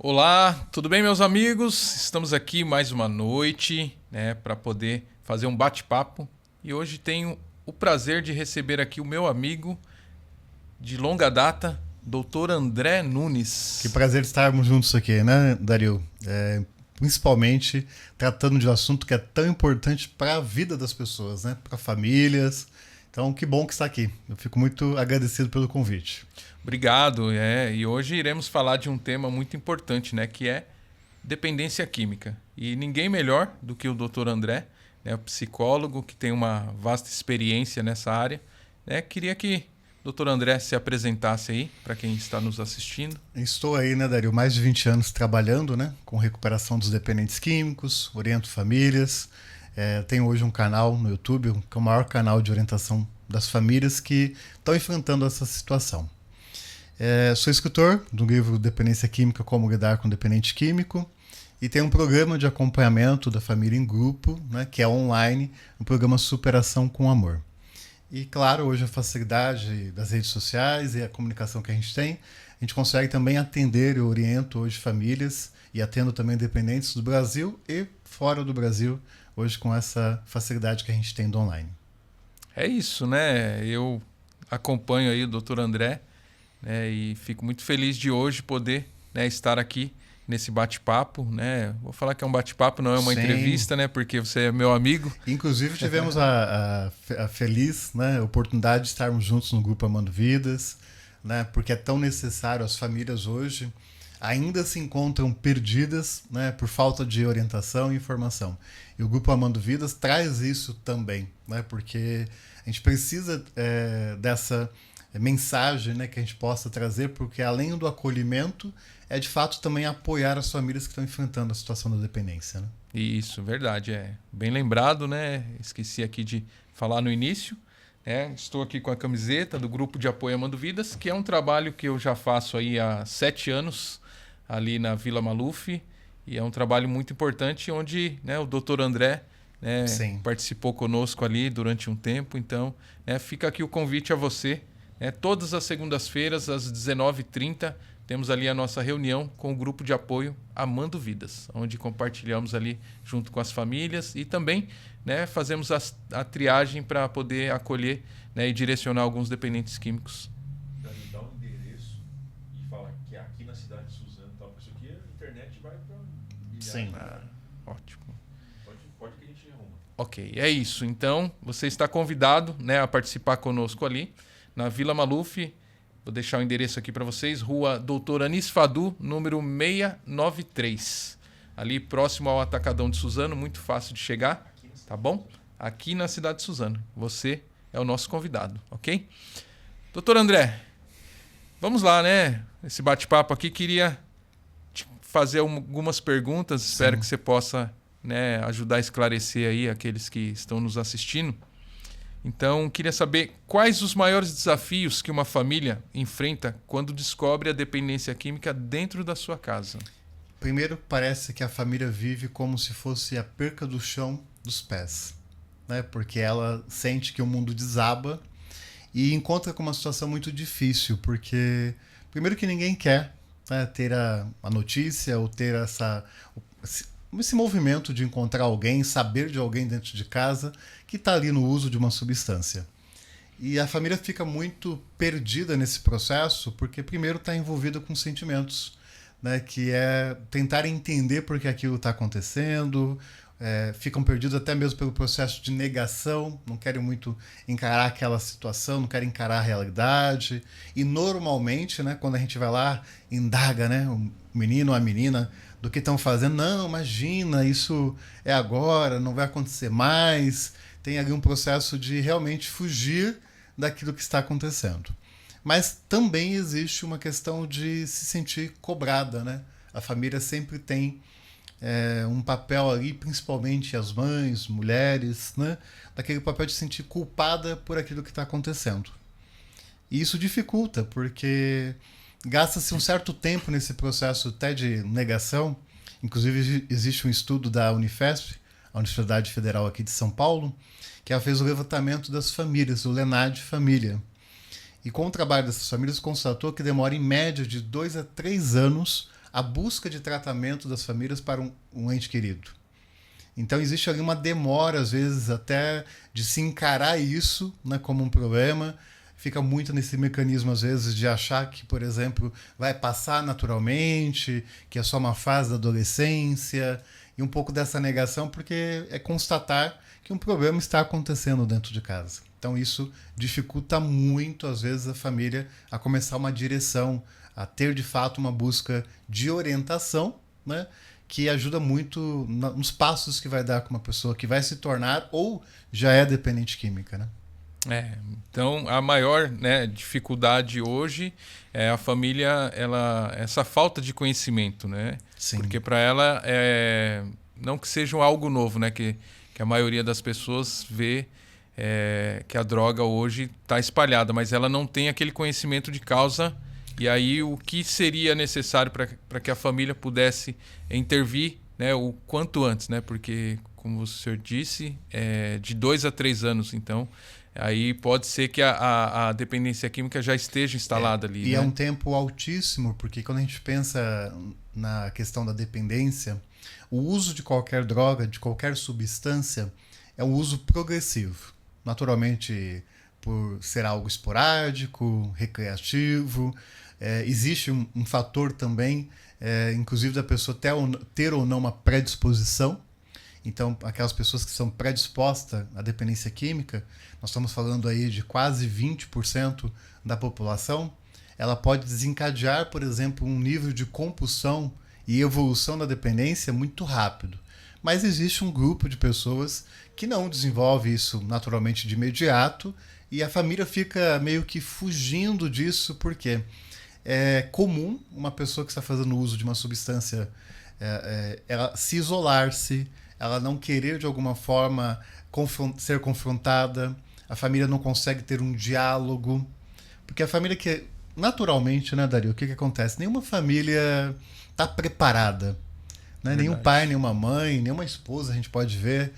Olá, tudo bem, meus amigos? Estamos aqui mais uma noite, né, para poder fazer um bate-papo. E hoje tenho o prazer de receber aqui o meu amigo de longa data, Dr. André Que Nunes. prazer estarmos juntos aqui, né, Dario? Principalmente tratando de um assunto que é tão importante para a vida das pessoas, né? Para famílias. Então, que bom que está aqui. Eu fico muito agradecido pelo convite. Obrigado. E hoje iremos falar de um tema muito importante, né, que é dependência química. E ninguém melhor do que o Dr. André, né, o psicólogo que tem uma vasta experiência nessa área. Né? Queria que o Dr. André se apresentasse aí para quem está nos assistindo. Estou aí, né, Dario, mais de 20 anos trabalhando, né, com recuperação dos dependentes químicos, oriento famílias. Tenho hoje um canal no YouTube, que é o maior canal de orientação das famílias que estão enfrentando essa situação. Sou escritor do livro Dependência Química, Como Lidar com Dependente Químico, e tem um programa de acompanhamento da família em grupo, né, que é online, um programa Superação com Amor. E claro, hoje a facilidade das redes sociais e a comunicação que a gente consegue também atender, eu oriento hoje famílias e atendo também dependentes do Brasil e fora do Brasil, hoje com essa facilidade que a gente tem do online. É isso, né? Eu acompanho aí o Dr. André, né, e fico muito feliz de hoje poder, né, estar aqui nesse bate-papo, né? Vou falar que é um bate-papo, não é uma Sim. entrevista, né? Porque você é meu amigo. Inclusive tivemos a feliz, né, oportunidade de estarmos juntos no grupo Amando Vidas, né, porque é tão necessário. As famílias hoje ainda se encontram perdidas, né, por falta de orientação e informação. E o grupo Amando Vidas traz isso também, né, porque a gente precisa dessa mensagem, né, que a gente possa trazer, porque além do acolhimento, é de fato também apoiar as famílias que estão enfrentando a situação da dependência. Né? Isso, verdade, é bem lembrado, né? Esqueci aqui de falar no início. Estou aqui com a camiseta do Grupo de Apoio Amando Vidas, que é um trabalho que eu já faço aí há 7 anos, ali na Vila Maluf, e é um trabalho muito importante, onde, né, o Dr. André, né, Sim. participou conosco ali durante um tempo. Então, né, fica aqui o convite a você. Né, todas as segundas-feiras, às 19h30, temos ali a nossa reunião com o grupo de apoio Amando Vidas, onde compartilhamos ali junto com as famílias e também, né, fazemos a triagem para poder acolher, né, e direcionar alguns dependentes químicos. Dá um endereço e fala que é aqui na cidade de Suzano e tal. Isso aqui, a internet vai para milhares. Sim. Ótimo. Pode que a gente arruma. Ok, é isso. Então, você está convidado, né, a participar conosco ali na Vila Maluf. Vou deixar o endereço aqui para vocês. Rua Doutor Anis Fadu, número 693. Ali próximo ao Atacadão de Suzano, muito fácil de chegar, tá bom? Aqui na cidade de Suzano. Você é o nosso convidado, ok? Doutor André, vamos lá, né? Esse bate-papo aqui, queria te fazer algumas perguntas. Sim. Espero que você possa, né, ajudar a esclarecer aí aqueles que estão nos assistindo. Então, queria saber quais os maiores desafios que uma família enfrenta quando descobre a dependência química dentro da sua casa. Primeiro, parece que a família vive como se fosse a perca do chão dos pés, né? Porque ela sente que o mundo desaba e encontra com uma situação muito difícil, porque primeiro que ninguém quer, né, ter a notícia ou ter esse movimento de encontrar alguém, saber de alguém dentro de casa que está ali no uso de uma substância. E a família fica muito perdida nesse processo, porque primeiro está envolvida com sentimentos, né, que é tentar entender por que aquilo está acontecendo, ficam perdidos até mesmo pelo processo de negação, não querem muito encarar aquela situação, não querem encarar a realidade. E normalmente, né, quando a gente vai lá, indaga, né, o menino ou a menina do que estão fazendo, não, imagina, isso é agora, não vai acontecer mais. Tem ali um processo de realmente fugir daquilo que está acontecendo. Mas também existe uma questão de se sentir cobrada, né? A família sempre tem um papel ali, principalmente as mães, mulheres, né? Daquele papel de se sentir culpada por aquilo que está acontecendo. E isso dificulta, porque gasta-se um certo tempo nesse processo até de negação. Inclusive, existe um estudo da Unifesp, a Universidade Federal aqui de São Paulo, que ela fez o levantamento das famílias, o LENAD Família. E com o trabalho dessas famílias, constatou que demora em média de 2 a 3 anos a busca de tratamento das famílias para um ente querido. Então existe ali uma demora, às vezes, até de se encarar isso, né, como um problema. Fica muito nesse mecanismo, às vezes, de achar que, por exemplo, vai passar naturalmente, que é só uma fase da adolescência, e um pouco dessa negação, porque é constatar que um problema está acontecendo dentro de casa. Então isso dificulta muito, às vezes, a família a começar uma direção, a ter, de fato, uma busca de orientação, né, que ajuda muito nos passos que vai dar com uma pessoa que vai se tornar ou já é dependente química, né? Então a maior, né, dificuldade hoje é a família, essa falta de conhecimento, né? Sim. Porque para ela não que seja algo novo, né? Que a maioria das pessoas vê que a droga hoje está espalhada, mas ela não tem aquele conhecimento de causa. E aí o que seria necessário para que a família pudesse intervir, né, o quanto antes, né? Porque, como o senhor disse, de 2 a 3 anos, então aí pode ser que a dependência química já esteja instalada ali. E né? é um tempo altíssimo, porque quando a gente pensa na questão da dependência, o uso de qualquer droga, de qualquer substância, é um uso progressivo. Naturalmente, por ser algo esporádico, recreativo, existe um fator também, inclusive da pessoa ter ou não uma predisposição. Então, aquelas pessoas que são predispostas à dependência química, nós estamos falando aí de quase 20% da população, ela pode desencadear, por exemplo, um nível de compulsão e evolução da dependência muito rápido. Mas existe um grupo de pessoas que não desenvolve isso naturalmente de imediato e a família fica meio que fugindo disso porque é comum uma pessoa que está fazendo uso de uma substância ela se isolar-se, ela não querer de alguma forma ser confrontada, a família não consegue ter um diálogo, porque a família que naturalmente, né, Dario, o que acontece? Nenhuma família está preparada, né? Nenhum pai, nenhuma mãe, nenhuma esposa, a gente pode ver,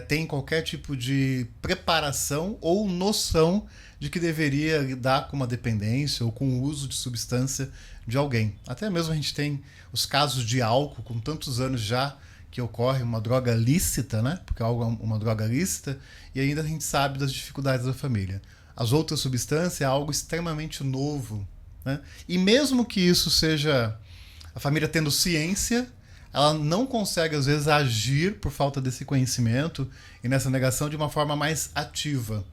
tem qualquer tipo de preparação ou noção de que deveria lidar com uma dependência ou com o uso de substância de alguém. Até mesmo a gente tem os casos de álcool com tantos anos já que ocorre, uma droga lícita, né? Porque é uma droga lícita, e ainda a gente sabe das dificuldades da família. As outras substâncias é algo extremamente novo, né? E mesmo que isso seja a família tendo ciência, ela não consegue, às vezes, agir por falta desse conhecimento e nessa negação de uma forma mais ativa.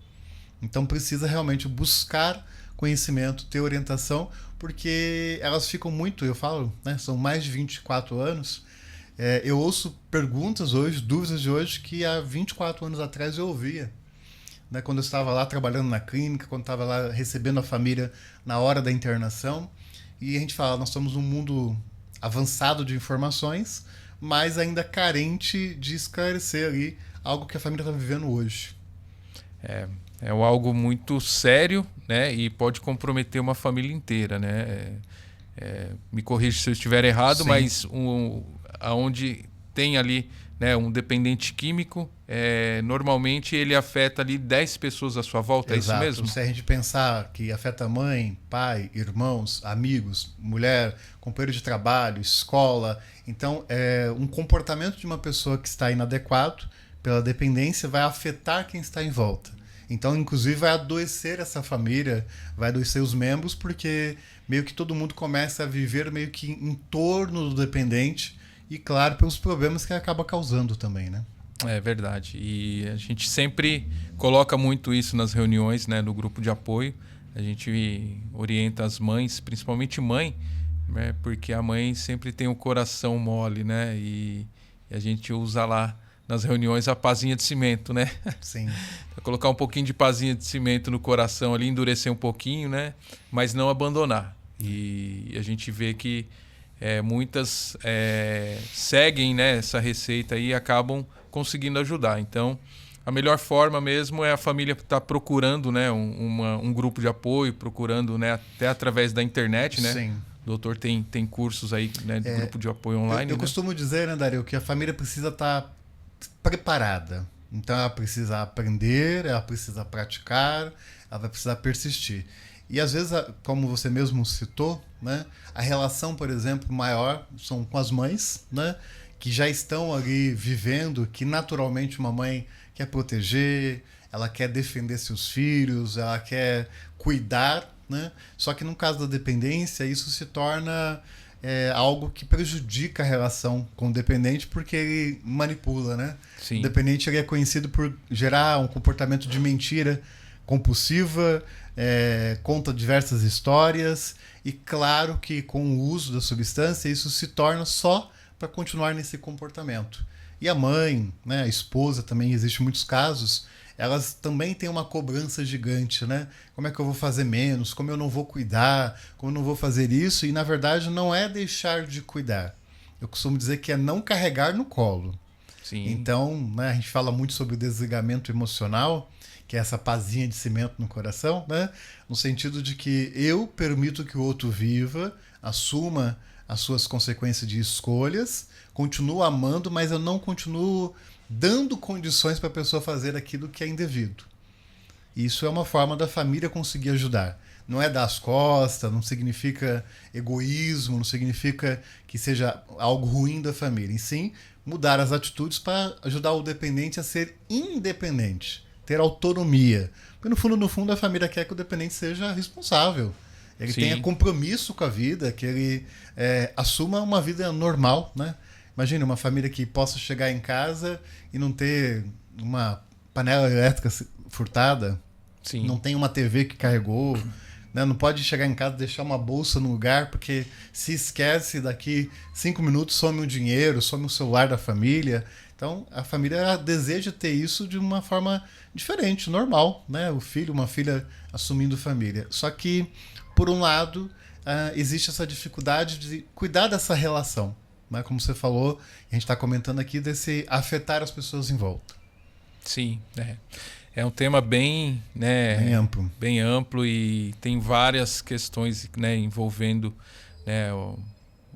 Então precisa realmente buscar conhecimento, ter orientação, porque elas ficam muito, eu falo, né, são mais de 24 anos, eu ouço perguntas hoje, dúvidas de hoje, que há 24 anos atrás eu ouvia. Né, quando eu estava lá trabalhando na clínica, quando estava lá recebendo a família na hora da internação, e a gente fala, nós estamos num mundo avançado de informações, mas ainda carente de esclarecer ali algo que a família está vivendo hoje. É algo muito sério, né? E pode comprometer uma família inteira, né? Me corrija se eu estiver errado, Sim. mas aonde tem ali, né, um dependente químico, normalmente ele afeta ali 10 pessoas à sua volta, Exato. É isso mesmo? Se a gente pensar que afeta mãe, pai, irmãos, amigos, mulher, companheiro de trabalho, escola, então um comportamento de uma pessoa que está inadequado pela dependência vai afetar quem está em volta. Então, inclusive, vai adoecer essa família, vai adoecer os membros, porque meio que todo mundo começa a viver meio que em torno do dependente e, claro, pelos problemas que acaba causando também, né? É verdade. E a gente sempre coloca muito isso nas reuniões, né, no grupo de apoio. A gente orienta as mães, principalmente mãe, né, porque a mãe sempre tem o coração mole, né? E a gente usa lá nas reuniões a pazinha de cimento, né? Sim. Colocar um pouquinho de pazinha de cimento no coração ali, endurecer um pouquinho, né? Mas não abandonar. E a gente vê que muitas seguem, né, essa receita e acabam conseguindo ajudar. Então, a melhor forma mesmo é a família estar procurando, né, um grupo de apoio, procurando, né, até através da internet, né? Sim. O doutor tem cursos aí, né, de grupo de apoio online. Eu né? costumo dizer, né, Dario, que a família precisa estar preparada. Então ela precisa aprender, ela precisa praticar, ela vai precisar persistir. E às vezes, como você mesmo citou, né? A relação, por exemplo, maior são com as mães, né? Que já estão ali vivendo, que naturalmente uma mãe quer proteger, ela quer defender seus filhos, ela quer cuidar, né? Só que no caso da dependência, isso se torna algo que prejudica a relação com o dependente porque ele manipula, né? Sim. O dependente ele é conhecido por gerar um comportamento de mentira compulsiva, conta diversas histórias e claro que com o uso da substância isso se torna só para continuar nesse comportamento. E a mãe, né, a esposa também, existe muitos casos, elas também têm uma cobrança gigante, né? Como é que eu vou fazer menos? Como eu não vou cuidar? Como eu não vou fazer isso? E na verdade não é deixar de cuidar. Eu costumo dizer que é não carregar no colo. Sim. Então, né, a gente fala muito sobre o desligamento emocional, que é essa pazinha de cimento no coração, né? No sentido de que eu permito que o outro viva, assuma as suas consequências de escolhas, continuo amando, mas eu não continuo dando condições para a pessoa fazer aquilo que é indevido. Isso é uma forma da família conseguir ajudar. Não é dar as costas, não significa egoísmo, não significa que seja algo ruim da família. E sim, mudar as atitudes para ajudar o dependente a ser independente, ter autonomia. Porque no fundo, a família quer que o dependente seja responsável. Ele Sim. tenha compromisso com a vida, que ele assuma uma vida normal, né? Imagina uma família que possa chegar em casa e não ter uma panela elétrica furtada, Sim. não tem uma TV que carregou, né? Não pode chegar em casa e deixar uma bolsa no lugar, porque se esquece, daqui 5 minutos some o dinheiro, some o celular da família. Então, a família deseja ter isso de uma forma diferente, normal, né? O filho, uma filha assumindo família. Só que, por um lado, existe essa dificuldade de cuidar dessa relação, né? Como você falou, a gente está comentando aqui desse afetar as pessoas em volta. Sim, é um tema bem, né, bem amplo e tem várias questões, né, envolvendo, né,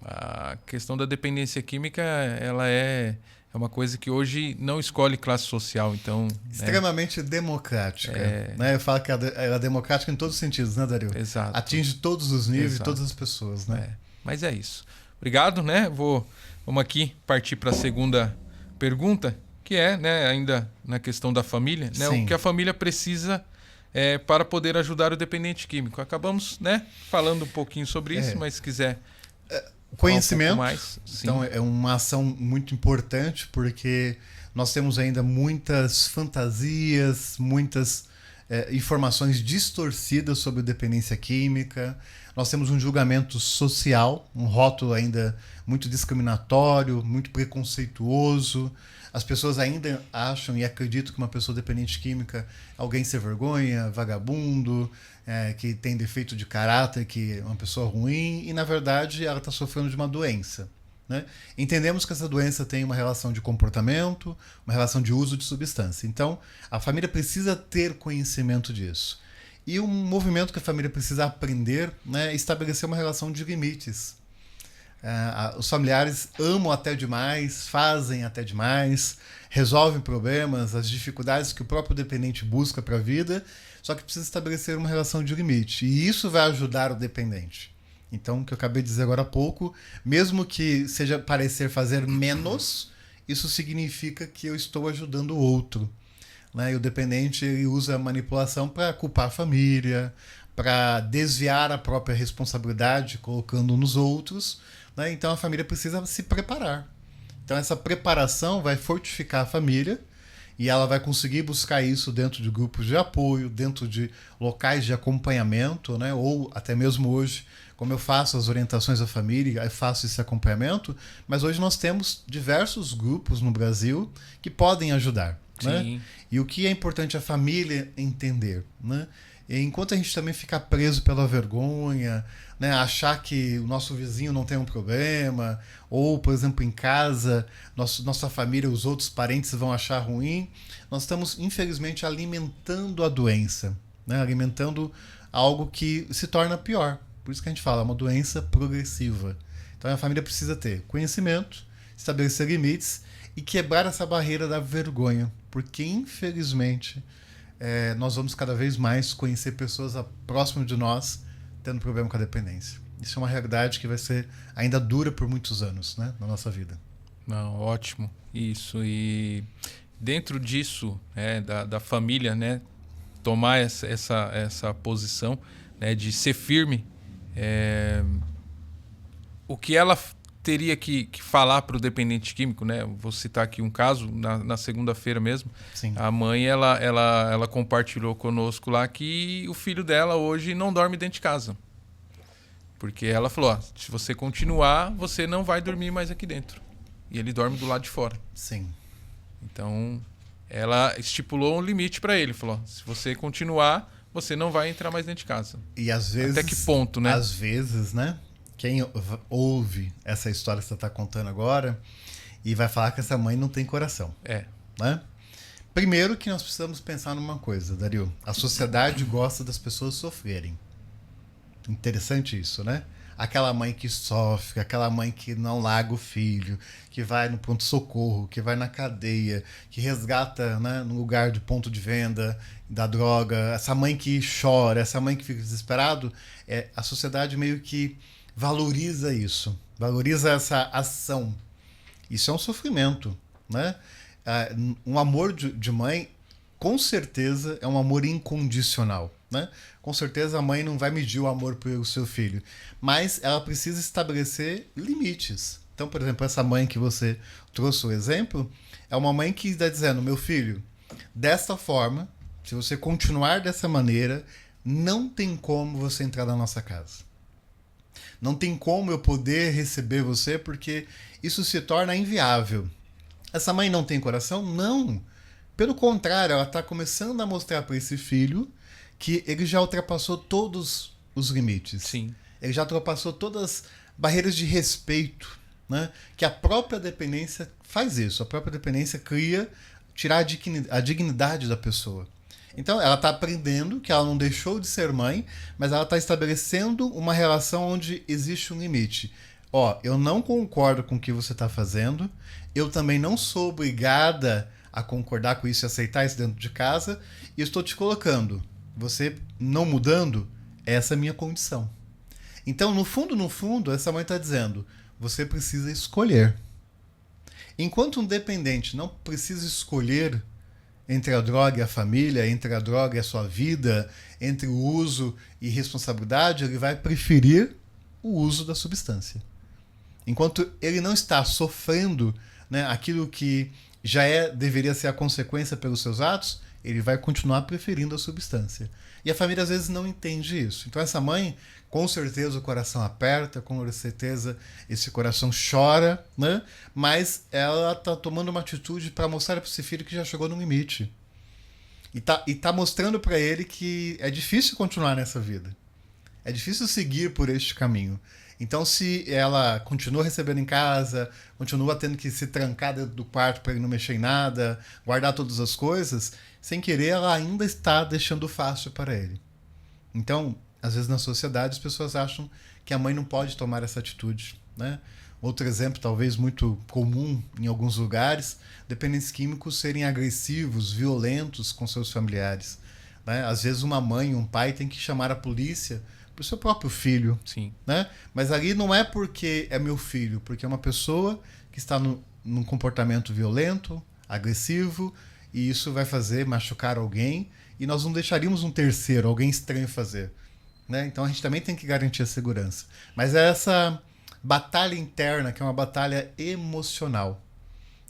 a questão da dependência química. Ela é uma coisa que hoje não escolhe classe social, então extremamente democrática, né? Eu falo que ela é democrática em todos os sentidos, né, Dario? Exato. Atinge todos os níveis, todas as pessoas, né? Mas é isso. Obrigado, né? Vamos aqui partir para a segunda pergunta, que é, né, ainda na questão da família, né? O que a família precisa para poder ajudar o dependente químico. Acabamos, né, falando um pouquinho sobre isso, mas se quiser conhecimento, mais, então é uma ação muito importante, porque nós temos ainda muitas fantasias, muitas informações distorcidas sobre dependência química. Nós temos um julgamento social, um rótulo ainda muito discriminatório, muito preconceituoso. As pessoas ainda acham e acreditam que uma pessoa dependente química é alguém sem vergonha, vagabundo, que tem defeito de caráter, que é uma pessoa ruim, e na verdade ela está sofrendo de uma doença, né? Entendemos que essa doença tem uma relação de comportamento, uma relação de uso de substância. Então, a família precisa ter conhecimento disso. E um movimento que a família precisa aprender, né, é estabelecer uma relação de limites. Os familiares amam até demais, fazem até demais, resolvem problemas, as dificuldades que o próprio dependente busca para a vida, só que precisa estabelecer uma relação de limite. E isso vai ajudar o dependente. Então, o que eu acabei de dizer agora há pouco, mesmo que seja parecer fazer menos, isso significa que eu estou ajudando o outro, né? E o dependente ele usa a manipulação para culpar a família, para desviar a própria responsabilidade, colocando nos outros, né? Então a família precisa se preparar. Então essa preparação vai fortificar a família e ela vai conseguir buscar isso dentro de grupos de apoio, dentro de locais de acompanhamento, né? Ou até mesmo hoje, como eu faço as orientações à família, eu faço esse acompanhamento, mas hoje nós temos diversos grupos no Brasil que podem ajudar, né? E o que é importante a família entender, né? E enquanto a gente também ficar preso pela vergonha, né, achar que o nosso vizinho não tem um problema, ou, por exemplo, em casa, nossa família, os outros parentes vão achar ruim, nós estamos, infelizmente, alimentando a doença, né, alimentando algo que se torna pior. Por isso que a gente fala, é uma doença progressiva. Então a família precisa ter conhecimento, estabelecer limites e quebrar essa barreira da vergonha, porque, infelizmente, nós vamos cada vez mais conhecer pessoas próximas de nós tendo problema com a dependência. Isso é uma realidade que vai ser ainda dura por muitos anos, né, na nossa vida. Não, ótimo. Isso. E dentro disso, da família, né, tomar essa posição, né, de ser firme, o que ela teria que falar para o dependente químico, né? Vou citar aqui um caso, na segunda-feira mesmo. Sim. A mãe, ela compartilhou conosco lá que o filho dela hoje não dorme dentro de casa. Porque ela falou, ó, se você continuar, você não vai dormir mais aqui dentro. E ele dorme do lado de fora. Sim. Então, ela estipulou um limite para ele. Falou, ó, se você continuar, você não vai entrar mais dentro de casa. E às vezes... Até que ponto, né? Às vezes, né? Quem ouve essa história que você está contando agora e vai falar que essa mãe não tem coração. Né? Primeiro que nós precisamos pensar numa coisa, Dario. A sociedade gosta das pessoas sofrerem. Interessante isso, né? Aquela mãe que sofre, aquela mãe que não larga o filho, que vai no pronto-socorro, que vai na cadeia, que resgata, né, no lugar de ponto de venda da droga, essa mãe que chora, essa mãe que fica desesperado, a sociedade meio que valoriza isso, valoriza essa ação. Isso é um sofrimento, né? Um amor de mãe, com certeza, é um amor incondicional, né? Com certeza a mãe não vai medir o amor pelo seu filho, mas ela precisa estabelecer limites. Então, por exemplo, essa mãe que você trouxe o exemplo, é uma mãe que está dizendo, meu filho, desta forma, se você continuar dessa maneira, não tem como você entrar na nossa casa. Não tem como eu poder receber você, porque isso se torna inviável. Essa mãe não tem coração? Não. Pelo contrário, ela está começando a mostrar para esse filho que ele já ultrapassou todos os limites. Sim. Ele já ultrapassou todas as barreiras de respeito, né? Que a própria dependência faz isso. A própria dependência tirar a dignidade da pessoa. Então, ela está aprendendo que ela não deixou de ser mãe, mas ela está estabelecendo uma relação onde existe um limite. Ó, eu não concordo com o que você está fazendo, eu também não sou obrigada a concordar com isso e aceitar isso dentro de casa, e eu estou te colocando. Você não mudando, essa é a minha condição. Então, no fundo, essa mãe está dizendo, você precisa escolher. Enquanto um dependente não precisa escolher entre a droga e a família, entre a droga e a sua vida, entre o uso e responsabilidade, ele vai preferir o uso da substância. Enquanto ele não está sofrendo, né, aquilo que já deveria ser a consequência pelos seus atos, ele vai continuar preferindo a substância. E a família às vezes não entende isso. Então essa mãe, com certeza o coração aperta, com certeza esse coração chora, né? Mas ela está tomando uma atitude para mostrar para esse filho que já chegou no limite. E tá mostrando para ele que é difícil continuar nessa vida. É difícil seguir por este caminho. Então, se ela continua recebendo em casa, continua tendo que se trancar dentro do quarto para ele não mexer em nada, guardar todas as coisas, sem querer, ela ainda está deixando fácil para ele. Então, às vezes na sociedade as pessoas acham que a mãe não pode tomar essa atitude, né? Outro exemplo, talvez muito comum em alguns lugares, dependentes químicos serem agressivos, violentos com seus familiares, né? Às vezes uma mãe, um pai tem que chamar a polícia para o seu próprio filho. Sim. Né? Mas ali não é porque é meu filho, porque é uma pessoa que está num comportamento violento, agressivo, e isso vai machucar alguém, e nós não deixaríamos um terceiro, alguém estranho fazer. Né? Então a gente também tem que garantir a segurança. Mas é essa batalha interna, que é uma batalha emocional,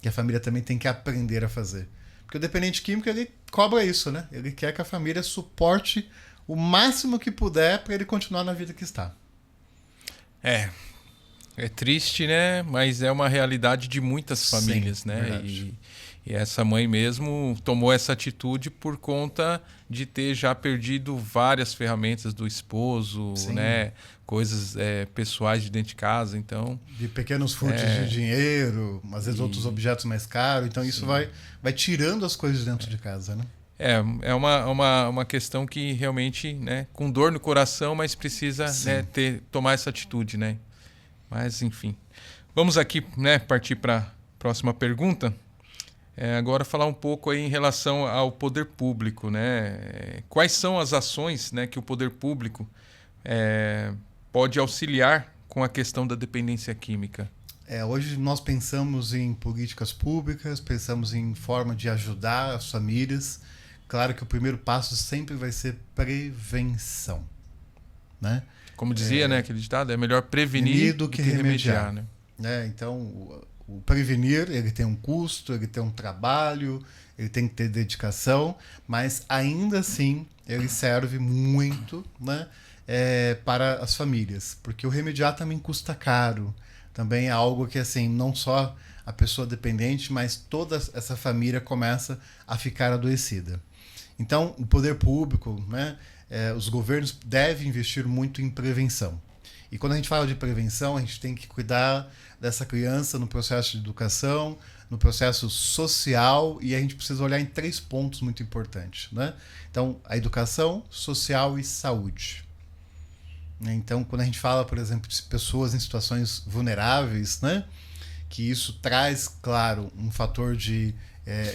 que a família também tem que aprender a fazer. Porque o dependente químico, ele cobra isso, né? Ele quer que a família suporte o máximo que puder para ele continuar na vida que está. É triste, né? Mas é uma realidade de muitas famílias, Sim, né? E essa mãe mesmo tomou essa atitude por conta de ter já perdido várias ferramentas do esposo, Sim. né? Coisas pessoais de dentro de casa, então... De pequenos furtos de dinheiro, às vezes outros objetos mais caros. Então isso vai tirando as coisas de dentro de casa, né? É uma questão que realmente, né, com dor no coração, mas precisa, né, tomar essa atitude, né? Mas, enfim. Vamos aqui, né, partir para a próxima pergunta. Agora falar um pouco aí em relação ao poder público, né? Quais são as ações, né, que o poder público pode auxiliar com a questão da dependência química? Hoje nós pensamos em políticas públicas, pensamos em forma de ajudar as famílias. Claro que o primeiro passo sempre vai ser prevenção, né? Como dizia, né, aquele ditado, é melhor prevenir do que remediar, né? Então, o prevenir, ele tem um custo, ele tem um trabalho, ele tem que ter dedicação, mas ainda assim ele serve muito, né, para as famílias, porque o remediar também custa caro. Também é algo que, assim, não só a pessoa dependente, mas toda essa família começa a ficar adoecida. Então, o poder público, né, os governos devem investir muito em prevenção. E quando a gente fala de prevenção, a gente tem que cuidar dessa criança no processo de educação, no processo social, e a gente precisa olhar em 3 pontos muito importantes, né? Então, a educação, social e saúde. Então, quando a gente fala, por exemplo, de pessoas em situações vulneráveis, né, que isso traz, claro, um fator de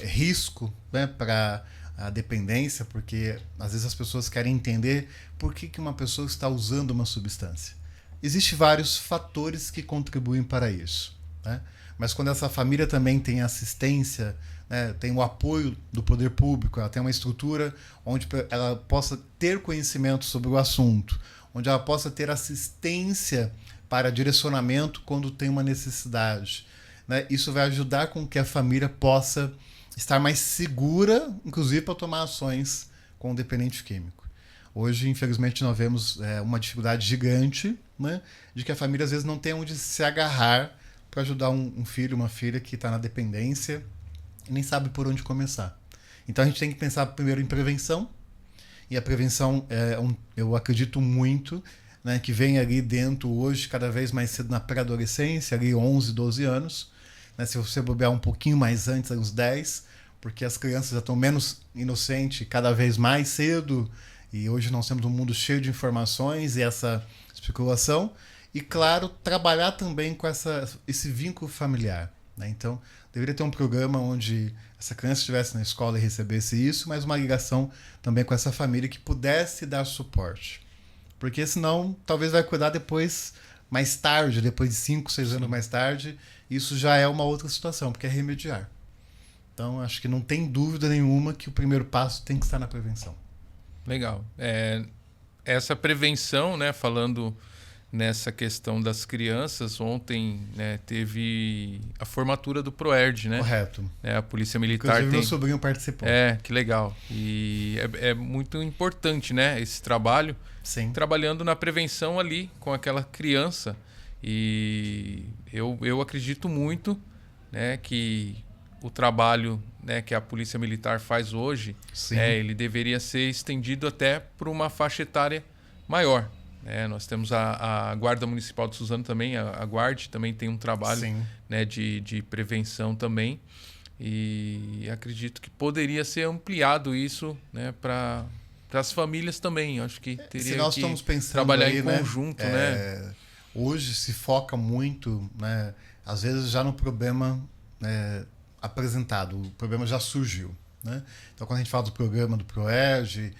risco, né, para a dependência, porque às vezes as pessoas querem entender por que uma pessoa está usando uma substância. Existem vários fatores que contribuem para isso, né? Mas quando essa família também tem assistência, né, tem o apoio do poder público, ela tem uma estrutura onde ela possa ter conhecimento sobre o assunto, onde ela possa ter assistência para direcionamento quando tem uma necessidade, né? Isso vai ajudar com que a família possa estar mais segura, inclusive para tomar ações com o dependente químico. Hoje, infelizmente, nós vemos uma dificuldade gigante, né, de que a família às vezes não tem onde se agarrar para ajudar um filho, uma filha que está na dependência e nem sabe por onde começar. Então a gente tem que pensar primeiro em prevenção, e a prevenção, eu acredito muito, né, que vem ali dentro hoje, cada vez mais cedo na pré-adolescência, ali 11, 12 anos, né, se você bobear um pouquinho mais antes, uns 10, porque as crianças já estão menos inocentes cada vez mais cedo, e hoje nós temos um mundo cheio de informações e essa especulação, e claro, trabalhar também com esse vínculo familiar, né? Então, deveria ter um programa onde essa criança estivesse na escola e recebesse isso, mas uma ligação também com essa família que pudesse dar suporte. Porque senão, talvez vai cuidar depois, mais tarde, depois de 5, 6 anos mais tarde, isso já é uma outra situação, porque é remediar. Então, acho que não tem dúvida nenhuma que o primeiro passo tem que estar na prevenção. Legal. Essa prevenção, né, falando nessa questão das crianças, ontem, né, teve a formatura do PROERD, né? Correto. A Polícia Militar Inclusive, meu sobrinho participou. Que legal. E é muito importante, né, esse trabalho. Sim. Trabalhando na prevenção ali com aquela criança. E eu acredito muito, né, que o trabalho, né, que a Polícia Militar faz hoje, ele deveria ser estendido até para uma faixa etária maior. Nós temos a Guarda Municipal de Suzano também, a Guarde também tem um trabalho, né, de prevenção também. E acredito que poderia ser ampliado isso, né, para as famílias também. Acho que teria se nós que estamos pensando trabalhar aí, em conjunto, né? Hoje se foca muito, né, às vezes já no problema apresentado, o problema já surgiu, né? Então, quando a gente fala do programa do PROERD,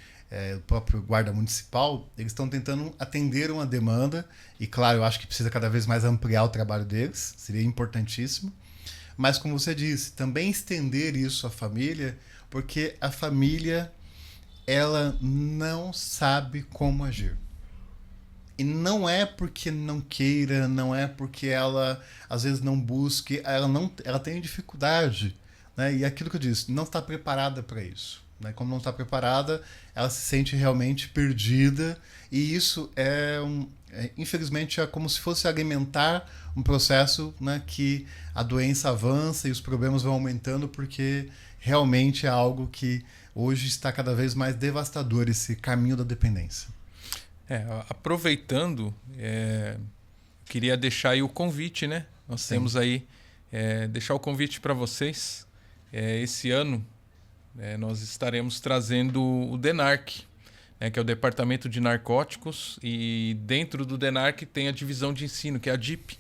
o próprio Guarda Municipal, eles estão tentando atender uma demanda, e claro, eu acho que precisa cada vez mais ampliar o trabalho deles, seria importantíssimo, mas como você disse, também estender isso à família, porque a família, ela não sabe como agir. E não é porque não queira, não é porque ela às vezes não busque, ela tem dificuldade, né? E aquilo que eu disse, não está preparada para isso, né? Como não está preparada, ela se sente realmente perdida, e isso infelizmente é como se fosse alimentar um processo, né, que a doença avança e os problemas vão aumentando, porque realmente é algo que hoje está cada vez mais devastador, esse caminho da dependência. Aproveitando, queria deixar aí o convite, né? Nós temos aí, deixar o convite para vocês. Esse ano, nós estaremos trazendo o DENARC, né, que é o Departamento de Narcóticos, e dentro do DENARC tem a divisão de ensino, que é a DIP.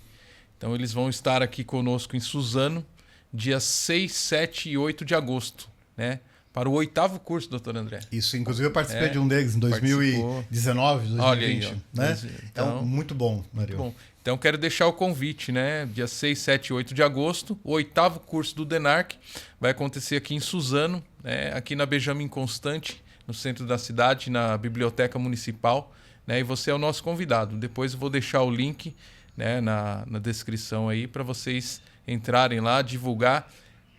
Então, eles vão estar aqui conosco em Suzano, dias 6, 7 e 8 de agosto, né? para o 8º curso, doutor André. Isso, inclusive eu participei de um deles em 2019, 2020, Olha aí, né? então, muito bom, Mario. Bom, então quero deixar o convite, né? Dia 6, 7 e 8 de agosto, o 8º curso do DENARC vai acontecer aqui em Suzano, né? Aqui na Benjamin Constante, no centro da cidade, na Biblioteca Municipal, né? E você é o nosso convidado. Depois eu vou deixar o link, né, na descrição aí para vocês entrarem lá, divulgar.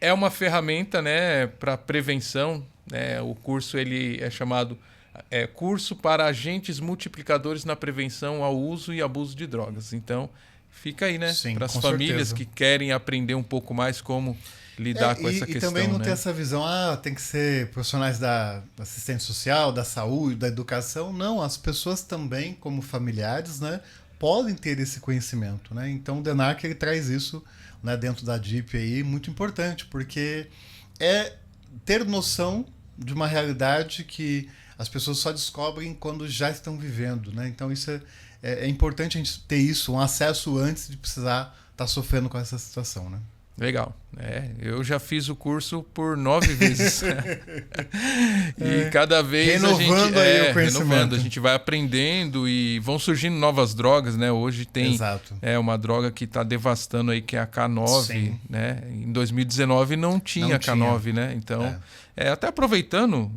É uma ferramenta, né, para prevenção, né? O curso ele é chamado Curso para Agentes Multiplicadores na Prevenção ao Uso e Abuso de Drogas. Então, fica aí, né? Sim, para as com famílias certeza. que querem aprender um pouco mais como lidar com essa questão. E também não né? ter essa visão, tem que ser profissionais da assistência social, da saúde, da educação. Não, as pessoas também, como familiares, né, podem ter esse conhecimento, né? Então o DENARC ele traz isso, né, dentro da DIP aí, muito importante, porque é ter noção de uma realidade que as pessoas só descobrem quando já estão vivendo, né? Então isso é importante a gente ter isso, um acesso antes de precisar estar sofrendo com essa situação, né? Legal. Eu já fiz o curso por 9 vezes. E cada vez renovando aí o conhecimento. A gente vai aprendendo e vão surgindo novas drogas, né? Hoje tem Exato. Uma droga que está devastando aí, que é a K9, Sim. né? Em 2019 não tinha K9, né? Então, até aproveitando,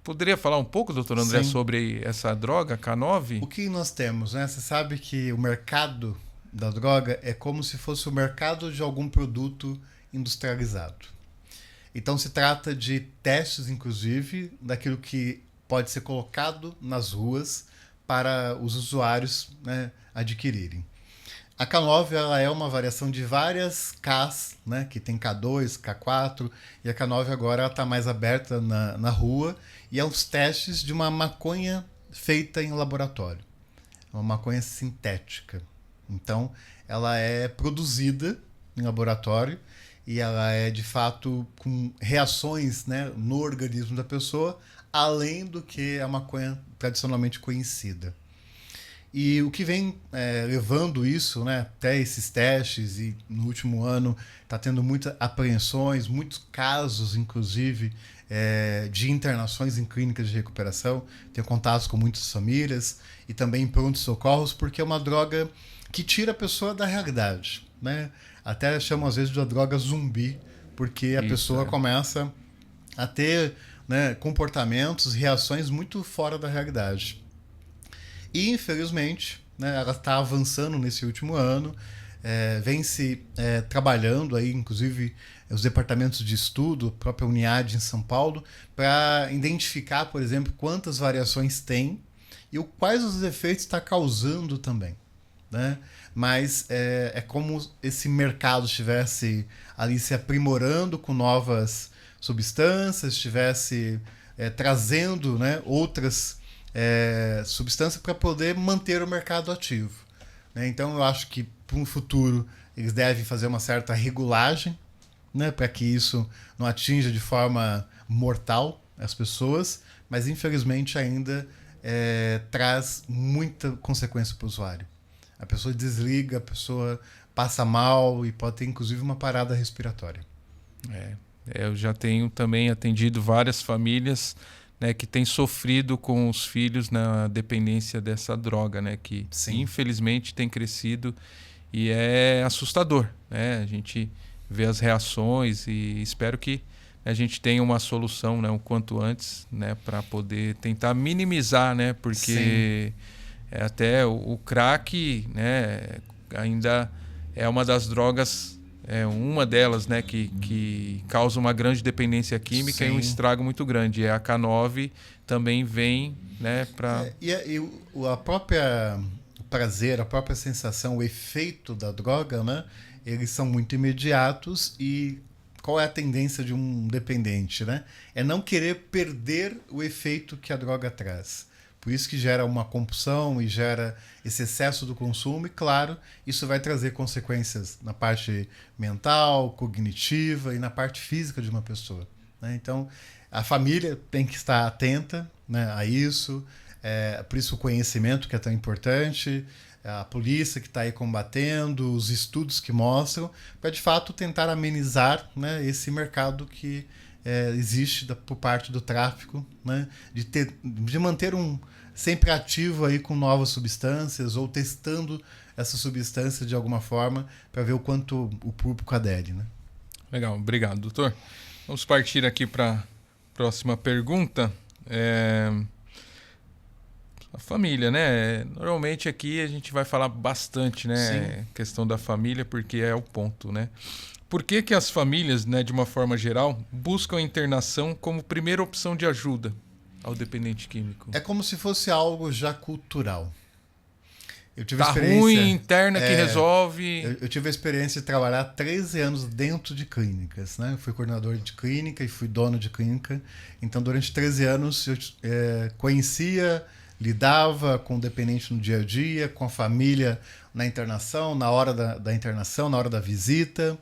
poderia falar um pouco, doutor André, Sim. sobre essa droga, K9? O que nós temos, né? Você sabe que o mercado da droga é como se fosse o mercado de algum produto industrializado. Então se trata de testes, inclusive, daquilo que pode ser colocado nas ruas para os usuários, né, adquirirem. A K9 ela é uma variação de várias Ks, né, que tem K2, K4, e a K9 agora está mais aberta na rua, e é os testes de uma maconha feita em laboratório. Uma maconha sintética. Então, ela é produzida em laboratório e ela é, de fato, com reações, né, no organismo da pessoa, além do que a maconha tradicionalmente conhecida. E o que vem levando isso, né, até esses testes, e no último ano está tendo muitas apreensões, muitos casos, inclusive, de internações em clínicas de recuperação. Tenho contatos com muitas famílias e também em pronto-socorros, porque é uma droga que tira a pessoa da realidade, né? Até chamam às vezes de uma droga zumbi, porque a pessoa começa a ter, né, comportamentos, reações muito fora da realidade. E, infelizmente, né, ela está avançando nesse último ano, vem se trabalhando aí, inclusive os departamentos de estudo, a própria Uniad em São Paulo, para identificar, por exemplo, quantas variações tem e quais os efeitos está causando também. Né? Mas é como esse mercado estivesse ali se aprimorando com novas substâncias, estivesse trazendo, né, outras substâncias para poder manter o mercado ativo. Né? Então eu acho que para um futuro eles devem fazer uma certa regulagem, né, para que isso não atinja de forma mortal as pessoas, mas infelizmente ainda traz muita consequência para o usuário. A pessoa desliga, a pessoa passa mal e pode ter inclusive uma parada respiratória. Eu já tenho também atendido várias famílias, né, que têm sofrido com os filhos na dependência dessa droga, né, que Sim. infelizmente tem crescido e é assustador, né? A gente vê as reações e espero que a gente tenha uma solução, né, o quanto antes, né, para poder tentar minimizar, né, porque até o crack, né, ainda é uma das drogas, uma delas, né, que causa uma grande dependência química. Sim. E um estrago muito grande. A K9 também vem, né, para... E a própria prazer, a própria sensação, o efeito da droga, né, eles são muito imediatos. E qual é a tendência de um dependente, né? É não querer perder o efeito que a droga traz. Por isso que gera uma compulsão e gera esse excesso do consumo. E, claro, isso vai trazer consequências na parte mental, cognitiva e na parte física de uma pessoa. Né? Então, a família tem que estar atenta, né, a isso. Por isso o conhecimento que é tão importante, a polícia que está aí combatendo, os estudos que mostram, para, de fato, tentar amenizar, né, esse mercado que existe por parte do tráfico, né? De manter sempre ativo aí com novas substâncias ou testando essa substância de alguma forma para ver o quanto o público adere, né? Legal, obrigado, doutor. Vamos partir aqui para a próxima pergunta. A família, né? Normalmente aqui a gente vai falar bastante, né? Sim. Questão da família, porque é o ponto, né? Por que que as famílias, né, de uma forma geral, buscam a internação como primeira opção de ajuda ao dependente químico? É como se fosse algo já cultural. Eu tive Tá ruim, interna que resolve. Eu tive a experiência de trabalhar 13 anos dentro de clínicas, né? Eu fui coordenador de clínica e fui dono de clínica. Então, durante 13 anos, eu conhecia, lidava com o dependente no dia a dia, com a família na internação, na hora da internação, na hora da visita.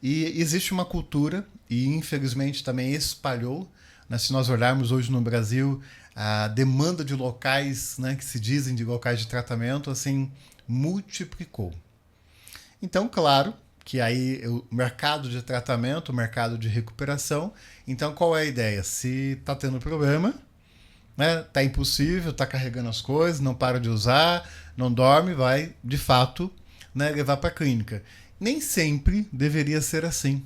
E existe uma cultura, e infelizmente também espalhou, né? Se nós olharmos hoje no Brasil, a demanda de locais, né, que se dizem de locais de tratamento, assim, multiplicou. Então, claro, que aí o mercado de tratamento, o mercado de recuperação, então qual é a ideia? Se está tendo problema, né, tá impossível, tá carregando as coisas, não para de usar, não dorme, vai, de fato, né, levar para a clínica. Nem sempre deveria ser assim,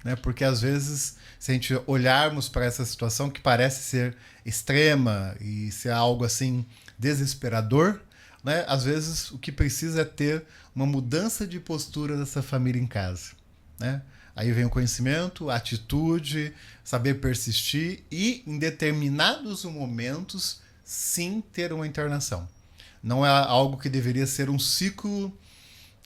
né? Porque às vezes, se a gente olharmos para essa situação que parece ser extrema e ser algo assim desesperador, né? Às vezes o que precisa é ter uma mudança de postura dessa família em casa, né? Aí vem o conhecimento, a atitude, saber persistir e, em determinados momentos, sim ter uma internação. Não é algo que deveria ser um ciclo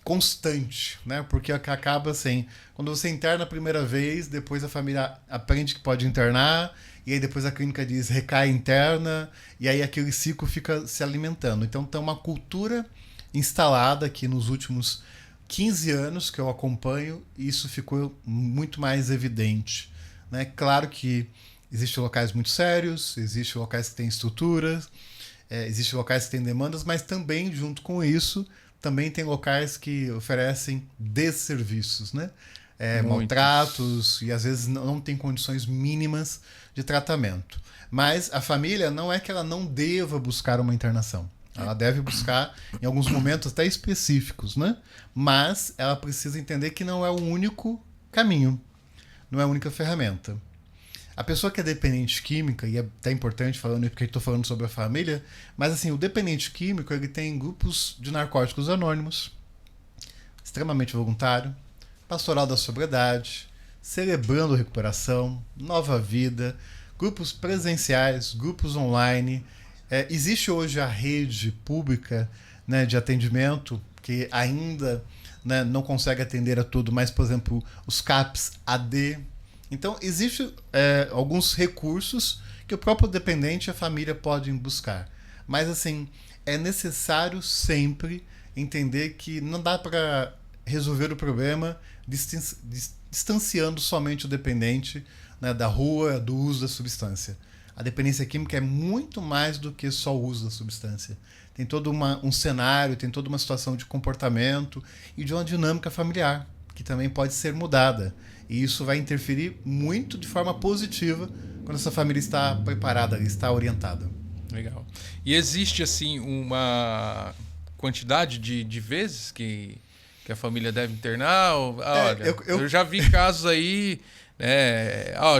constante, né? Porque acaba assim, quando você interna a primeira vez, depois a família aprende que pode internar, e aí depois a clínica diz recai interna, e aí aquele ciclo fica se alimentando. Então tem uma cultura instalada aqui nos últimos 15 anos que eu acompanho, e isso ficou muito mais evidente, né? Claro que existem locais muito sérios, existem locais que têm estruturas, existem locais que têm demandas, mas também, junto com isso, também tem locais que oferecem desserviços, né? Maltratos e às vezes não tem condições mínimas de tratamento. Mas a família não é que ela não deva buscar uma internação. Ela deve buscar em alguns momentos até específicos, né? Mas ela precisa entender que não é o único caminho, não é a única ferramenta. A pessoa que é dependente química, e é até importante falando porque estou falando sobre a família, mas assim, o dependente químico ele tem grupos de narcóticos anônimos, extremamente voluntário, pastoral da sobriedade, celebrando recuperação, nova vida, grupos presenciais, grupos online. Existe hoje a rede pública, né, de atendimento que ainda, né, não consegue atender a tudo, mas, por exemplo, os CAPs AD. Então, existem alguns recursos que o próprio dependente e a família podem buscar. Mas, assim, é necessário sempre entender que não dá para resolver o problema distanciando somente o dependente, né, da rua, do uso da substância. A dependência química é muito mais do que só o uso da substância. Tem todo um cenário, tem toda uma situação de comportamento e de uma dinâmica familiar, que também pode ser mudada. E isso vai interferir muito de forma positiva quando essa família está preparada, está orientada. Legal. E existe, assim, uma quantidade de vezes que a família deve internar? Olha, eu já vi casos aí,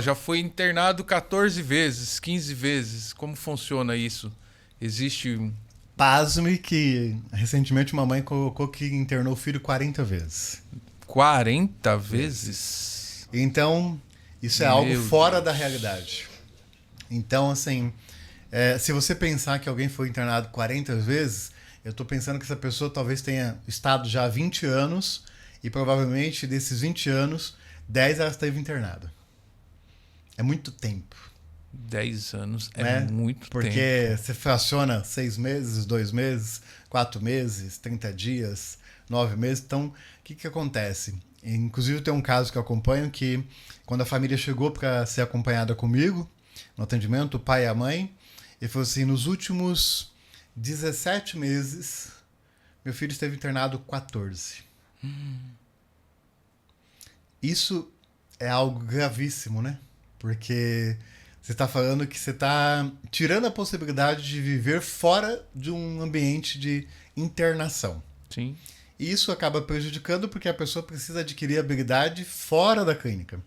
já foi internado 14 vezes, 15 vezes. Como funciona isso? Existe... Pasme que recentemente uma mãe colocou que internou o filho 40 vezes. 40 vezes? Então, isso é algo fora da realidade. Então, assim, se você pensar que alguém foi internado 40 vezes, eu estou pensando que essa pessoa talvez tenha estado já há 20 anos e provavelmente desses 20 anos, 10 ela esteve internada. É muito tempo. 10 anos é muito tempo. Porque você fraciona 6 meses, 2 meses, 4 meses, 30 dias, 9 meses. Então, o que acontece? Inclusive, tem um caso que eu acompanho que, quando a família chegou para ser acompanhada comigo, no atendimento, o pai e a mãe, ele falou assim, nos últimos 17 meses, meu filho esteve internado 14. Isso é algo gravíssimo, né? Porque você está falando que você está tirando a possibilidade de viver fora de um ambiente de internação. Sim. E isso acaba prejudicando porque a pessoa precisa adquirir habilidade fora da clínica,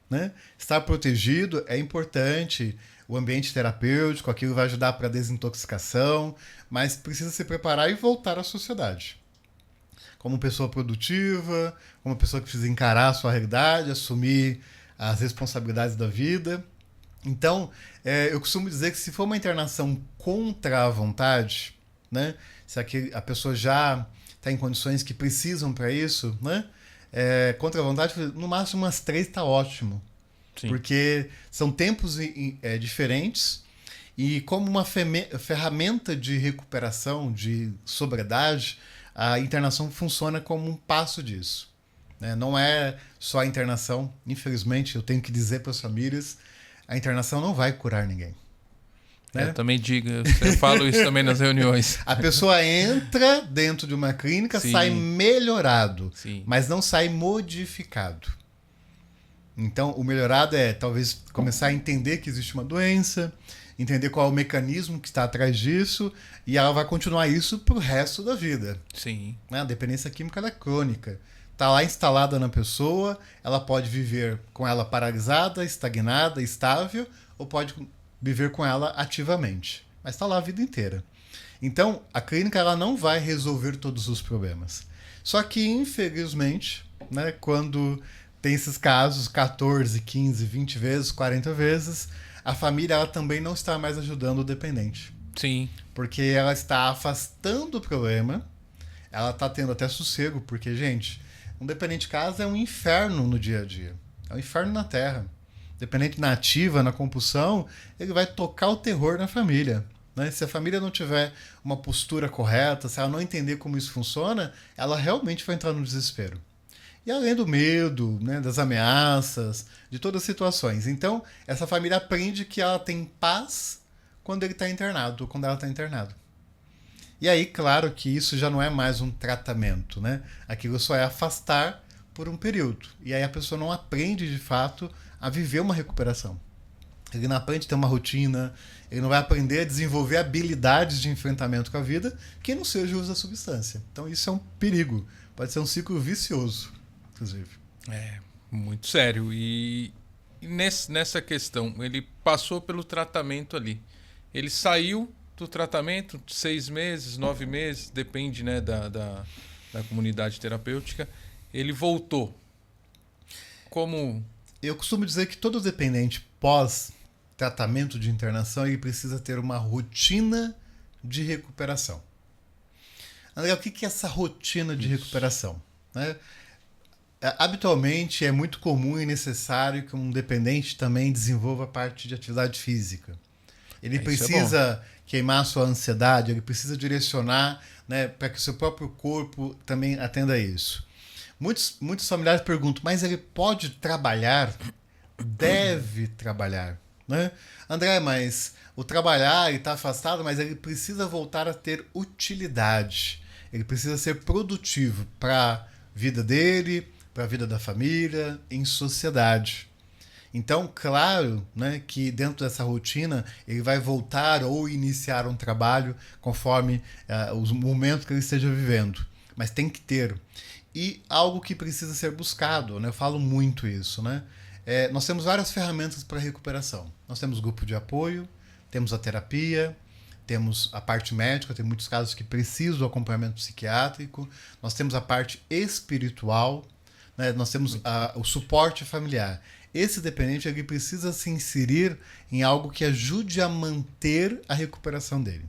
né? Estar protegido é importante, o ambiente terapêutico, aquilo vai ajudar para a desintoxicação, mas precisa se preparar e voltar à sociedade. Como pessoa produtiva, como pessoa que precisa encarar a sua realidade, assumir as responsabilidades da vida. Então, eu costumo dizer que se for uma internação contra a vontade, né? Se a pessoa já está em condições que precisam para isso, né? Contra a vontade, no máximo umas 3 está ótimo. Sim. Porque são tempos diferentes e como uma ferramenta de recuperação, de sobriedade, a internação funciona como um passo disso. Né? Não é só a internação. Infelizmente, eu tenho que dizer para as famílias, a internação não vai curar ninguém. Né? Eu também digo, eu falo isso também nas reuniões. A pessoa entra dentro de uma clínica, Sim. sai melhorado, Sim. mas não sai modificado. Então, o melhorado é talvez começar a entender que existe uma doença, entender qual é o mecanismo que está atrás disso, e ela vai continuar isso pro resto da vida. Sim. Né? A dependência química ela é crônica. Está lá instalada na pessoa, ela pode viver com ela paralisada, estagnada, estável, ou pode viver com ela ativamente. Mas está lá a vida inteira. Então, a clínica ela não vai resolver todos os problemas. Só que, infelizmente, né, quando tem esses casos 14, 15, 20 vezes, 40 vezes, a família ela também não está mais ajudando o dependente. Sim. Porque ela está afastando o problema, ela está tendo até sossego, porque, gente, um dependente de casa é um inferno no dia a dia. É um inferno na terra. Dependente na ativa, na compulsão, ele vai tocar o terror na família. Né? Se a família não tiver uma postura correta, se ela não entender como isso funciona, ela realmente vai entrar no desespero. E além do medo, né, das ameaças, de todas as situações. Então, essa família aprende que ela tem paz quando ele está internado, ou quando ela está internada. E aí, claro que isso já não é mais um tratamento, né? Aquilo só é afastar por um período. E aí a pessoa não aprende, de fato, a viver uma recuperação. Ele não aprende a ter uma rotina, ele não vai aprender a desenvolver habilidades de enfrentamento com a vida que não seja o uso da substância. Então isso é um perigo. Pode ser um ciclo vicioso, inclusive. É, muito sério. E nessa questão, ele passou pelo tratamento ali. Ele saiu do tratamento 6 meses, 9 meses, depende, né, da comunidade terapêutica. Ele voltou. Como... Eu costumo dizer que todo dependente pós-tratamento de internação ele precisa ter uma rotina de recuperação. André, o que é essa rotina de recuperação? Né? Habitualmente é muito comum e necessário que um dependente também desenvolva a parte de atividade física. Ele precisa queimar a sua ansiedade, ele precisa direcionar, né, para que o seu próprio corpo também atenda a isso. Muitos familiares perguntam, mas ele pode trabalhar? Deve trabalhar. Né? André, mas o trabalhar, ele está afastado, mas ele precisa voltar a ter utilidade. Ele precisa ser produtivo para a vida dele, para a vida da família, em sociedade. Então, claro, né, que dentro dessa rotina ele vai voltar ou iniciar um trabalho conforme os momentos que ele esteja vivendo. Mas tem que ter. E algo que precisa ser buscado, né? Eu falo muito isso. Né? Nós temos várias ferramentas para recuperação. Nós temos grupo de apoio, temos a terapia, temos a parte médica, tem muitos casos que precisam do acompanhamento psiquiátrico, nós temos a parte espiritual, né? Nós temos o suporte familiar. Esse dependente ele precisa se inserir em algo que ajude a manter a recuperação dele.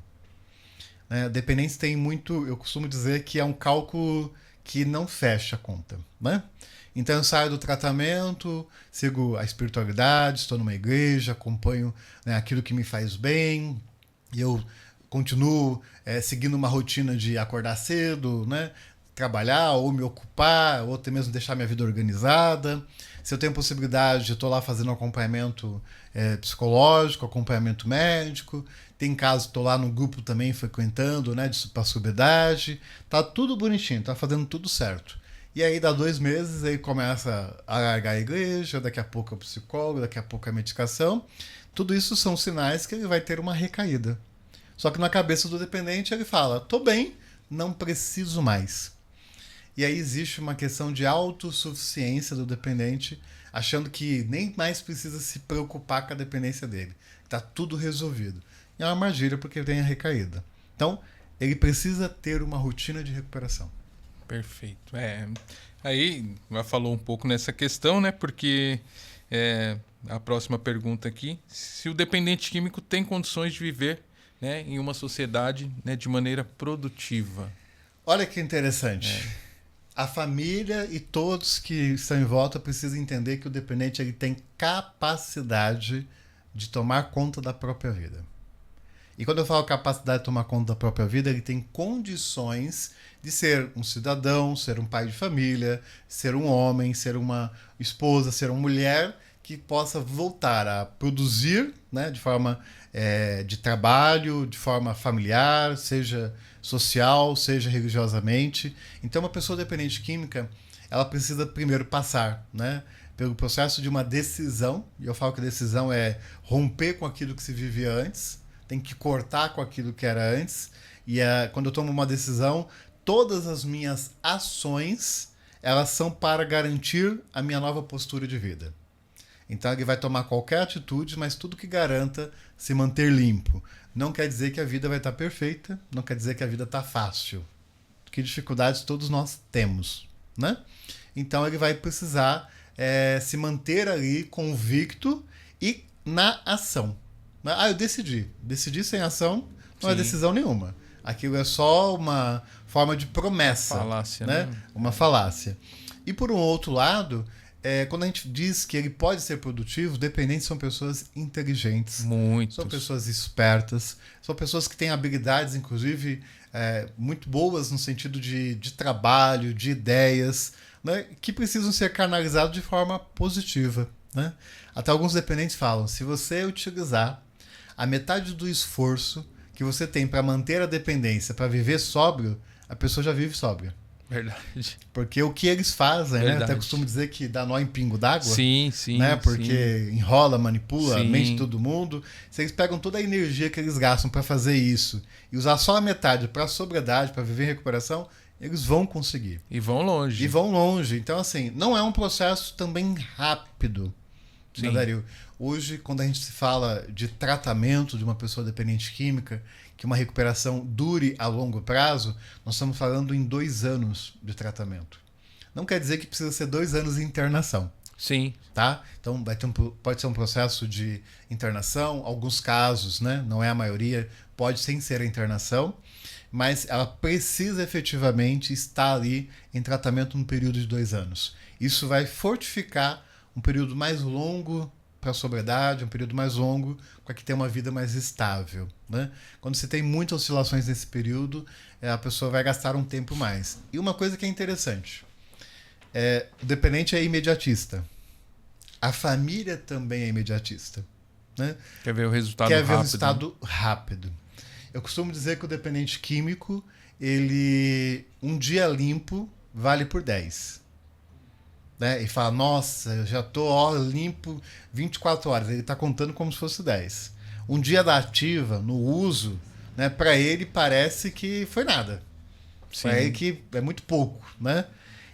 Dependentes tem muito, eu costumo dizer que é um cálculo que não fecha a conta. Né? Então eu saio do tratamento, sigo a espiritualidade, estou numa igreja, acompanho, né, aquilo que me faz bem, e eu continuo seguindo uma rotina de acordar cedo, né, trabalhar ou me ocupar, ou até mesmo deixar minha vida organizada. Se eu tenho possibilidade, eu estou lá fazendo acompanhamento psicológico, acompanhamento médico. Tem casos, estou lá no grupo também frequentando, né, para sobriedade. Tá tudo bonitinho, tá fazendo tudo certo. E aí dá 2 meses, aí começa a largar a igreja, daqui a pouco é o psicólogo, daqui a pouco é a medicação. Tudo isso são sinais que ele vai ter uma recaída. Só que na cabeça do dependente ele fala, tô bem, não preciso mais. E aí existe uma questão de autossuficiência do dependente, achando que nem mais precisa se preocupar com a dependência dele. Está tudo resolvido. E é uma armadilha porque tem a recaída. Então, ele precisa ter uma rotina de recuperação. Perfeito. Aí já falou um pouco nessa questão, né? Porque a próxima pergunta aqui, se o dependente químico tem condições de viver, né, em uma sociedade, né, de maneira produtiva. Olha que interessante. A família e todos que estão em volta precisam entender que o dependente ele tem capacidade de tomar conta da própria vida. E quando eu falo capacidade de tomar conta da própria vida, ele tem condições de ser um cidadão, ser um pai de família, ser um homem, ser uma esposa, ser uma mulher que possa voltar a produzir, né, de forma de trabalho, de forma familiar, seja social, seja religiosamente. Então, uma pessoa dependente química, ela precisa primeiro passar, né, pelo processo de uma decisão, e eu falo que a decisão é romper com aquilo que se vivia antes, tem que cortar com aquilo que era antes, e quando eu tomo uma decisão, todas as minhas ações, elas são para garantir a minha nova postura de vida. Então ele vai tomar qualquer atitude, mas tudo que garanta se manter limpo. Não quer dizer que a vida vai estar perfeita, não quer dizer que a vida está fácil. Que dificuldades todos nós temos, né? Então ele vai precisar se manter ali convicto e na ação. Eu decidi. Decidi sem ação não é decisão nenhuma. Aquilo é só uma forma de promessa. Falácia, né? Uma falácia. E por um outro lado, quando a gente diz que ele pode ser produtivo, dependentes são pessoas inteligentes. Muitos. São pessoas espertas. São pessoas que têm habilidades, inclusive, muito boas no sentido de trabalho, de ideias, né? Que precisam ser canalizadas de forma positiva. Né? Até alguns dependentes falam, se você utilizar a metade do esforço que você tem para manter a dependência, para viver sóbrio, a pessoa já vive sóbria. Verdade. Porque o que eles fazem, né? Até costumo dizer que dá nó em pingo d'água. Sim, sim. Né? Porque enrola, manipula a mente de todo mundo. Se eles pegam toda a energia que eles gastam para fazer isso e usar só a metade para sobriedade, para viver em recuperação, eles vão conseguir. E vão longe. E vão longe. Então, assim, não é um processo também rápido. Sim. Dario? Hoje, quando a gente se fala de tratamento de uma pessoa dependente química, que uma recuperação dure a longo prazo, nós estamos falando em 2 anos de tratamento. Não quer dizer que precisa ser 2 anos de internação. Sim. Tá? Então pode ser um processo de internação, alguns casos, né? Não é a maioria, pode sem ser a internação, mas ela precisa efetivamente estar ali em tratamento num período de 2 anos. Isso vai fortificar um período mais longo para a sobriedade, um período mais longo para que tenha uma vida mais estável. Né? Quando você tem muitas oscilações nesse período, a pessoa vai gastar um tempo mais. E uma coisa que é interessante, o dependente é imediatista. A família também é imediatista. Né? Quer ver o resultado rápido. Quer ver o resultado rápido. Eu costumo dizer que o dependente químico, um dia limpo vale por 10. Né? E fala, nossa, eu já tô limpo 24 horas. Ele está contando como se fosse 10. Um dia da ativa, no uso, né, para ele parece que foi nada. Para ele que é muito pouco. Né?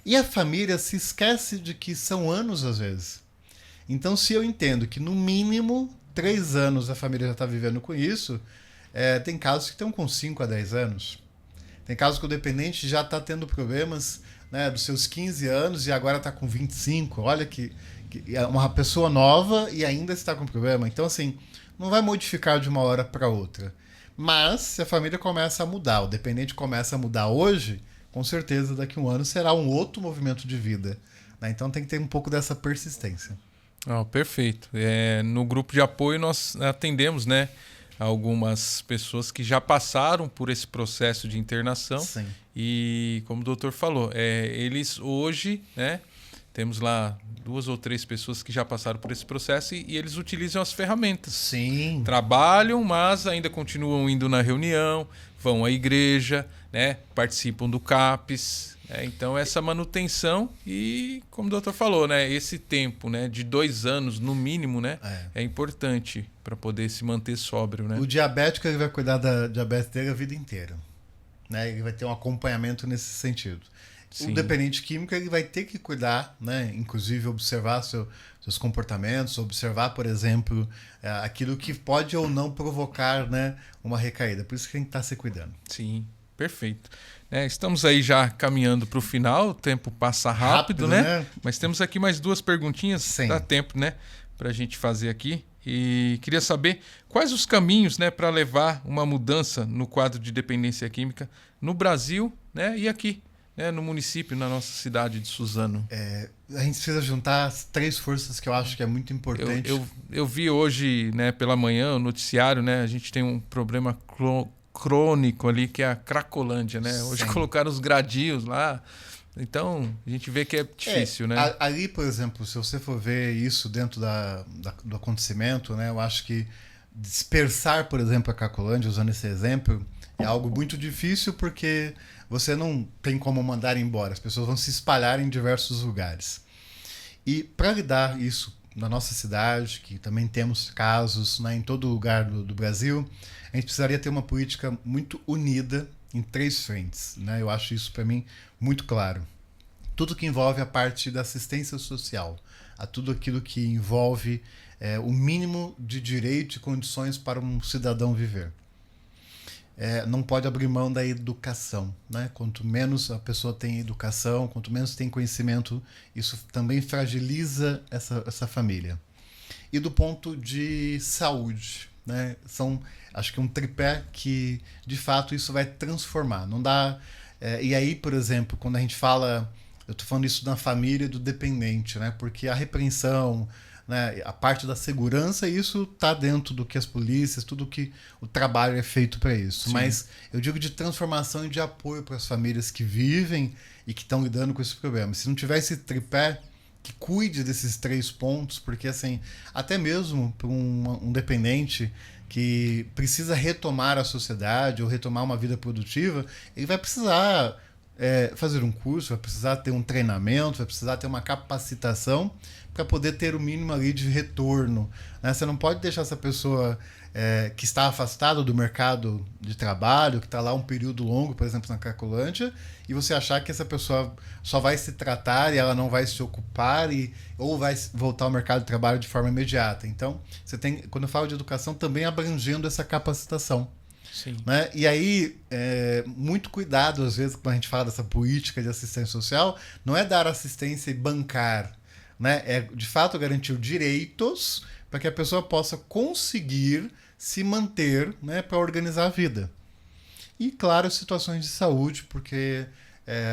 E a família se esquece de que são anos às vezes. Então, se eu entendo que no mínimo 3 anos a família já está vivendo com isso, tem casos que estão com 5 a 10 anos. Tem casos que o dependente já está tendo problemas, né, dos seus 15 anos e agora está com 25. Olha que é uma pessoa nova e ainda está com problema. Então, assim, não vai modificar de uma hora para outra. Mas, se a família começa a mudar, o dependente começa a mudar hoje, com certeza daqui a um ano será um outro movimento de vida. Né? Então, tem que ter um pouco dessa persistência. Perfeito. No grupo de apoio nós atendemos, né, algumas pessoas que já passaram por esse processo de internação. Sim. E, como o doutor falou, eles hoje, né, Temos lá 2 ou 3 pessoas que já passaram por esse processo e eles utilizam as ferramentas. Sim. Trabalham, mas ainda continuam indo na reunião, vão à igreja, né? Participam do CAPES. Então, essa manutenção e, como o doutor falou, né? Esse tempo, né? De 2 anos, no mínimo, né? É importante para poder se manter sóbrio, né? O diabético ele vai cuidar da diabetes dele a vida inteira. Né? Ele vai ter um acompanhamento nesse sentido. Sim. O dependente químico ele vai ter que cuidar, né? Inclusive observar seus comportamentos, observar, por exemplo, aquilo que pode ou não provocar, né, uma recaída. Por isso que tem que estar se cuidando. Sim, perfeito. Estamos aí já caminhando para o final, o tempo passa rápido, né? Mas temos aqui mais 2 perguntinhas, Sim. Dá tempo, né, para a gente fazer aqui. E queria saber quais os caminhos, né, para levar uma mudança no quadro de dependência química no Brasil, né, e aqui, né, no município, na nossa cidade de Suzano. A gente precisa juntar as 3 forças que eu acho que é muito importante. Eu vi hoje, né, pela manhã, o noticiário, né, a gente tem um problema crônico ali, que é a Cracolândia, né? Hoje colocaram os gradios lá. Então, a gente vê que é difícil, né? Ali, por exemplo, se você for ver isso dentro do acontecimento, né, eu acho que dispersar, por exemplo, a Cracolândia, usando esse exemplo, é algo muito difícil porque você não tem como mandar embora. As pessoas vão se espalhar em diversos lugares. E para lidar isso na nossa cidade, que também temos casos, né, em todo lugar do Brasil, a gente precisaria ter uma política muito unida em 3 frentes. Né? Eu acho isso, para mim, muito claro. Tudo que envolve a parte da assistência social, a tudo aquilo que envolve o mínimo de direito e condições para um cidadão viver. Não pode abrir mão da educação. Né? Quanto menos a pessoa tem educação, quanto menos tem conhecimento, isso também fragiliza essa família. E do ponto de saúde, né? Acho que um tripé que, de fato, isso vai transformar. Não dá. E aí, por exemplo, quando a gente fala, eu estou falando isso na família do dependente, né? Porque a repreensão, né, a parte da segurança, isso está dentro do que as polícias, tudo que o trabalho é feito para isso. Sim. Mas eu digo de transformação e de apoio para as famílias que vivem e que estão lidando com esse problema. Se não tiver esse tripé que cuide desses 3 pontos, porque assim, até mesmo para um dependente que precisa retomar a sociedade ou retomar uma vida produtiva, ele vai precisar fazer um curso, vai precisar ter um treinamento, vai precisar ter uma capacitação para poder ter o mínimo ali de retorno. Né? Você não pode deixar essa pessoa que está afastada do mercado de trabalho, que está lá um período longo, por exemplo, na Cracolândia, e você achar que essa pessoa só vai se tratar e ela não vai se ocupar ou vai voltar ao mercado de trabalho de forma imediata. Então, você tem, quando eu falo de educação, também abrangendo essa capacitação. Sim. Né? E aí, muito cuidado, às vezes, quando a gente fala dessa política de assistência social, não é dar assistência e bancar, né? É, de fato, garantir direitos para que a pessoa possa conseguir se manter, né, para organizar a vida. E, claro, situações de saúde, porque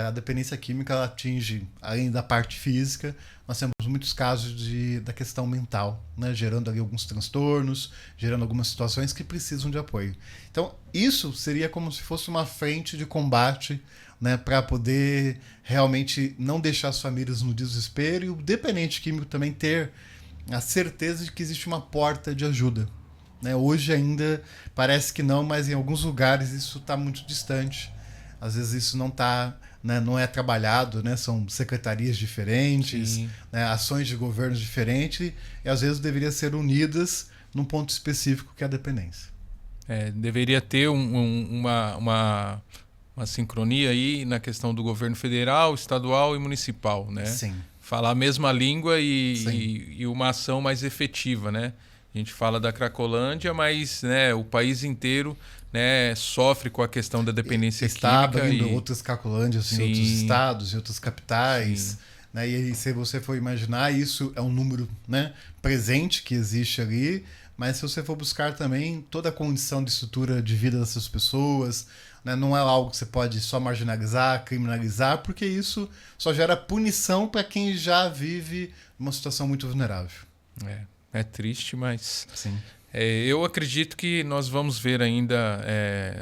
a dependência química ela atinge, além da parte física, nós temos muitos casos da questão mental, né, gerando ali alguns transtornos, gerando algumas situações que precisam de apoio. Então, isso seria como se fosse uma frente de combate, né, para poder realmente não deixar as famílias no desespero e o dependente químico também ter a certeza de que existe uma porta de ajuda. Né? Hoje ainda parece que não, mas em alguns lugares isso está muito distante. Às vezes isso não está, né, não é trabalhado, né? São secretarias diferentes, né, ações de governos diferentes, e às vezes deveriam ser unidas num ponto específico que é a dependência. Deveria ter uma sincronia aí na questão do governo federal, estadual e municipal, né? Sim. Falar a mesma língua e uma ação mais efetiva, né? A gente fala da Cracolândia, mas, né, o país inteiro, né, sofre com a questão da dependência está química. Está abrindo outras Cracolândias em outros estados, em outras capitais. Né? E aí, se você for imaginar, isso é um número, né, presente que existe ali, mas se você for buscar também toda a condição de estrutura de vida dessas pessoas, né, não é algo que você pode só marginalizar, criminalizar, porque isso só gera punição para quem já vive uma situação muito vulnerável. É triste, mas sim. Eu acredito que nós vamos ver ainda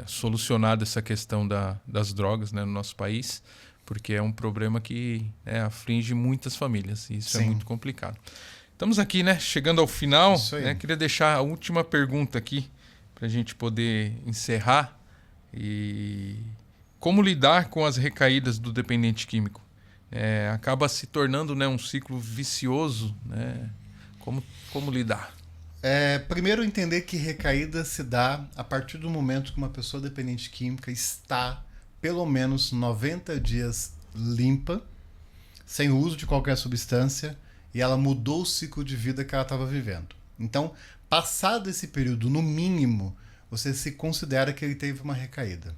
solucionada essa questão das drogas, né, no nosso país, porque é um problema que aflige muitas famílias. E isso é Sim. muito complicado. Estamos aqui, né? Chegando ao final. Isso aí. Né? Queria deixar a última pergunta aqui para a gente poder encerrar. E como lidar com as recaídas do dependente químico? Acaba se tornando, né, um ciclo vicioso. Né? Como lidar? Primeiro, entender que recaída se dá a partir do momento que uma pessoa dependente química está pelo menos 90 dias limpa, sem o uso de qualquer substância, e ela mudou o ciclo de vida que ela estava vivendo. Então, passado esse período, no mínimo, você se considera que ele teve uma recaída.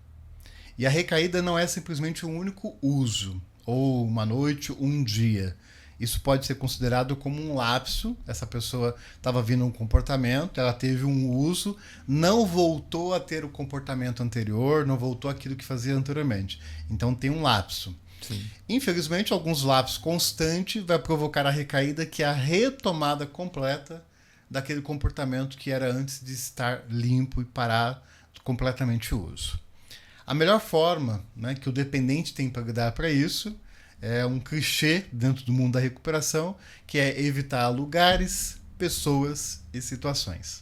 E a recaída não é simplesmente um único uso, ou uma noite, um dia. Isso pode ser considerado como um lapso. Essa pessoa estava vindo um comportamento, ela teve um uso, não voltou a ter o comportamento anterior, não voltou àquilo que fazia anteriormente. Então tem um lapso. Sim. Infelizmente, alguns lapsos constantes vai provocar a recaída, que é a retomada completa daquele comportamento que era antes de estar limpo e parar completamente o uso. A melhor forma, né, que o dependente tem para lidar para isso é um clichê dentro do mundo da recuperação, que é evitar lugares, pessoas e situações.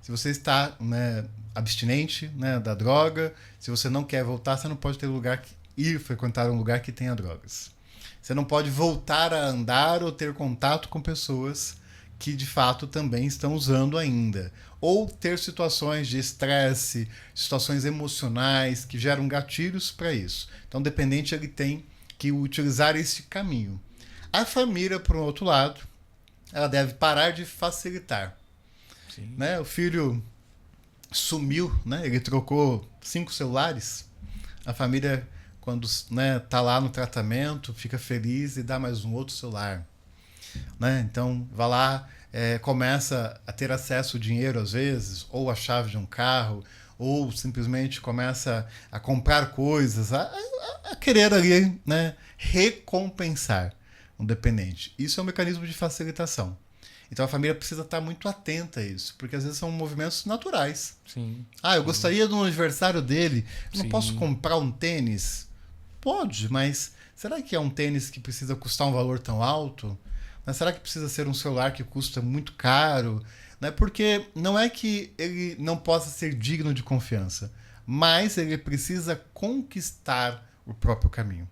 Se você está, né, abstinente, né, da droga, se você não quer voltar, você não pode ter lugar ir frequentar um lugar que tenha drogas. Você não pode voltar a andar ou ter contato com pessoas que de fato também estão usando ainda. Ou ter situações de estresse, situações emocionais que geram gatilhos para isso. Então, o dependente ele tem que utilizar esse caminho. A família, por um outro lado, ela deve parar de facilitar. Sim. Né? O filho sumiu, né? Ele trocou 5 celulares. A família, quando tá lá no tratamento, fica feliz e dá mais um outro celular. Né? Então, vai lá, começa a ter acesso ao dinheiro às vezes, ou a chave de um carro, ou simplesmente começa a comprar coisas, a querer ali, né, recompensar um dependente. Isso é um mecanismo de facilitação. Então a família precisa estar muito atenta a isso, porque às vezes são movimentos naturais. Sim. Eu gostaria do aniversário dele, não Sim. posso comprar um tênis? Pode, mas será que é um tênis que precisa custar um valor tão alto? Mas será que precisa ser um celular que custa muito caro? Né? Porque não é que ele não possa ser digno de confiança, mas ele precisa conquistar o próprio caminho.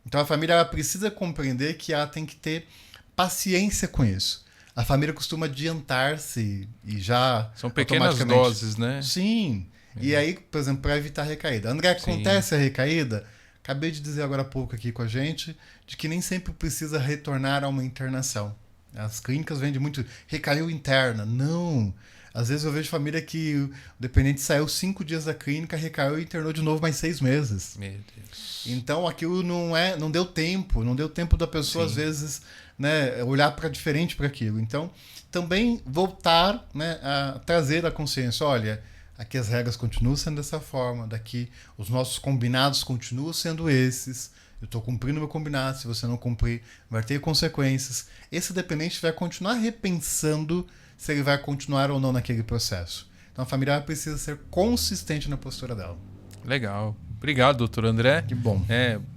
Então a família ela precisa compreender que ela tem que ter paciência com isso. A família costuma adiantar-se e já... São pequenas doses, né? Sim. E aí, por exemplo, para evitar recaída. André, acontece a recaída? Acabei de dizer agora há pouco aqui com a gente de que nem sempre precisa retornar a uma internação. As clínicas vendem muito, recaiu interna. Não. Às vezes eu vejo família que o dependente saiu 5 dias da clínica, recaiu e internou de novo mais 6 meses. Meu Deus. Então aquilo não deu tempo da pessoa, Sim. às vezes, né, olhar para diferente para aquilo. Então, também voltar, né, a trazer a consciência, olha, aqui as regras continuam sendo dessa forma, daqui os nossos combinados continuam sendo esses. Eu estou cumprindo meu combinado, se você não cumprir, vai ter consequências. Esse dependente vai continuar repensando se ele vai continuar ou não naquele processo. Então a família precisa ser consistente na postura dela. Legal. Obrigado, doutor André. Que bom.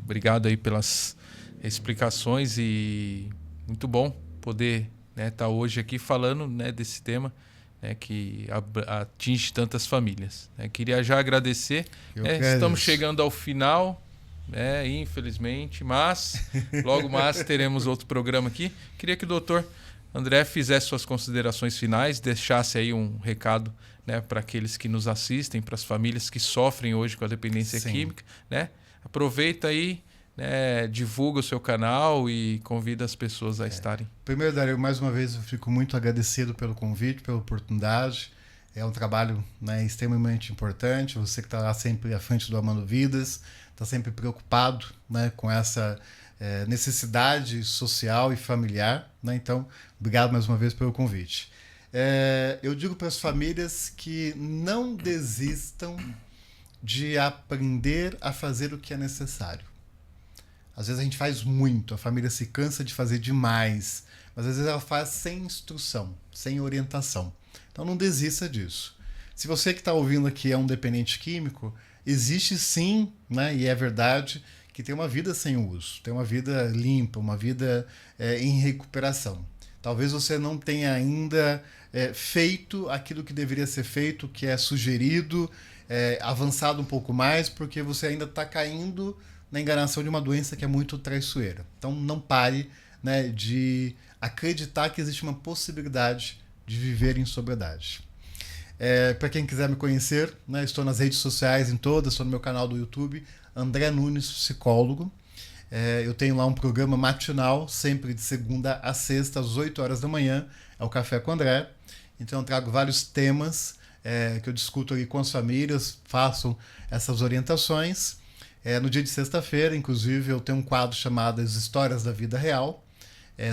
Obrigado aí pelas explicações e muito bom poder estar hoje aqui falando, né, desse tema, né, que atinge tantas famílias. Queria já agradecer. Estamos chegando ao final. Infelizmente, mas logo mais teremos outro programa aqui. Queria que o doutor André fizesse suas considerações finais, deixasse aí um recado, né, para aqueles que nos assistem, para as famílias que sofrem hoje com a dependência química. Né? Aproveita aí, né, divulga o seu canal e convida as pessoas a estarem. Primeiro, Dario, mais uma vez eu fico muito agradecido pelo convite, pela oportunidade. É um trabalho, né, extremamente importante. Você que está lá sempre à frente do Amando Vidas, está sempre preocupado, né, com essa necessidade social e familiar. Né? Então, obrigado mais uma vez pelo convite. Eu digo para as famílias que não desistam de aprender a fazer o que é necessário. Às vezes a gente faz muito, a família se cansa de fazer demais, mas às vezes ela faz sem instrução, sem orientação. Então não desista disso. Se você que está ouvindo aqui é um dependente químico, existe sim, né, e é verdade, que tem uma vida sem uso, tem uma vida limpa, uma vida em recuperação. Talvez você não tenha ainda feito aquilo que deveria ser feito, que é sugerido, avançado um pouco mais, porque você ainda está caindo na enganação de uma doença que é muito traiçoeira. Então não pare, né, de acreditar que existe uma possibilidade de viver em sobriedade. Para quem quiser me conhecer, né, estou nas redes sociais em todas, estou no meu canal do YouTube, André Nunes Psicólogo. Eu tenho lá um programa matinal, sempre de segunda a sexta, às 8 horas da manhã, é o Café com André. Então eu trago vários temas que eu discuto ali com as famílias, faço essas orientações. No dia de sexta-feira, inclusive, eu tenho um quadro chamado As Histórias da Vida Real.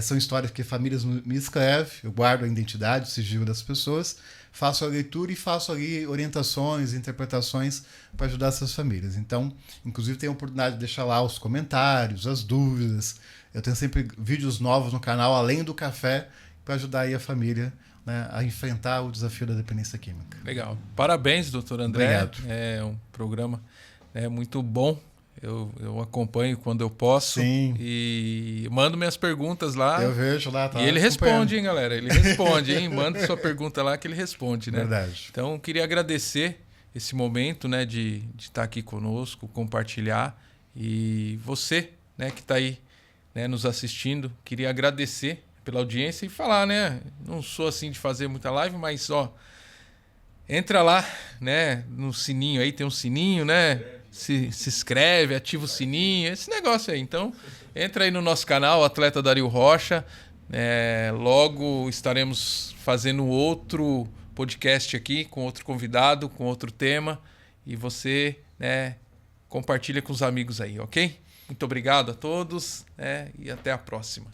São histórias que famílias me escrevem, eu guardo a identidade, o sigilo das pessoas, faço a leitura e faço ali orientações, interpretações para ajudar essas famílias. Então, inclusive, tenho a oportunidade de deixar lá os comentários, as dúvidas. Eu tenho sempre vídeos novos no canal, além do café, para ajudar aí a família, né, a enfrentar o desafio da dependência química. Legal. Parabéns, doutor André. Obrigado. É um programa muito bom. Eu acompanho quando eu posso. Sim. E mando minhas perguntas lá. Eu vejo lá. Tá, e ele responde, hein, galera? Ele responde, hein? Manda sua pergunta lá que ele responde, né? Verdade. Então, queria agradecer esse momento, né, de estar aqui conosco, compartilhar. E você, né, que está aí, né, nos assistindo, queria agradecer pela audiência e falar, né? Não sou assim de fazer muita live, mas, entra lá, né, no sininho aí, tem um sininho, né? Se inscreve, ativa o sininho, esse negócio aí. Então, entra aí no nosso canal, Atleta Dario Rocha. Logo estaremos fazendo outro podcast aqui, com outro convidado, com outro tema. E você, né, compartilha com os amigos aí, ok? Muito obrigado a todos, e até a próxima.